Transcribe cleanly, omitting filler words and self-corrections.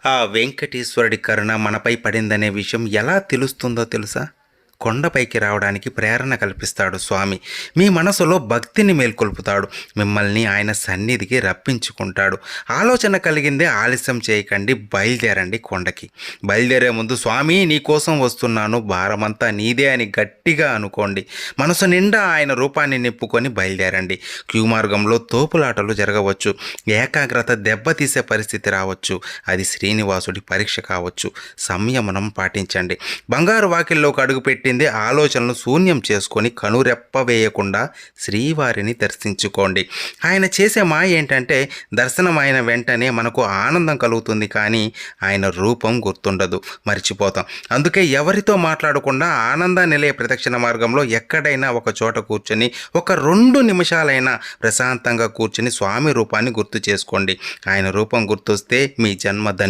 ఆ వెంకటేశ్వరుడి కరుణ మనపై పడిందనే విషయం ఎలా తెలుస్తుందో తెలుసా? కొండపైకి రావడానికి ప్రేరణ కల్పిస్తాడు స్వామి. మీ మనసులో భక్తిని మేల్కొల్పుతాడు. మిమ్మల్ని ఆయన సన్నిధికి రప్పించుకుంటాడు. ఆలోచన కలిగిందే ఆలస్యం చేయకండి, బయలుదేరండి కొండకి. బయలుదేరే ముందు స్వామి నీకోసం వస్తున్నాను, భారమంతా నీదే అని గట్టిగా అనుకోండి. మనసు నిండా ఆయన రూపాన్ని నింపుకొని బయలుదేరండి. క్యూ మార్గంలో తోపులాటలు జరగవచ్చు, ఏకాగ్రత దెబ్బతీసే పరిస్థితి రావచ్చు. అది శ్రీనివాసుడి పరీక్ష కావచ్చు. సంయమనం పాటించండి. బంగారు వాకిల్లోకి అడుగుపెట్టిందే ఆలోచనలు శూన్యం చేసుకొని కనురెప్ప వేయకుండా శ్రీవారిని దర్శించుకోండి. ఆయన చేసే మాయ ఏంటంటే, దర్శనం అయిన వెంటనే మనకు ఆనందం కలుగుతుంది, కానీ ఆయన రూపం గుర్తుండదు, మర్చిపోతాం. అందుకే ఎవరితో మాట్లాడకుండా ఆనంద నిలయ ప్రదక్షిణ మార్గంలో ఎక్కడైనా ఒక చోట కూర్చొని ఒక 2 నిమిషాలైనా ప్రశాంతంగా కూర్చొని స్వామి రూపాన్ని గుర్తు చేసుకోండి. ఆయన రూపం గుర్తొస్తే మీ జన్మ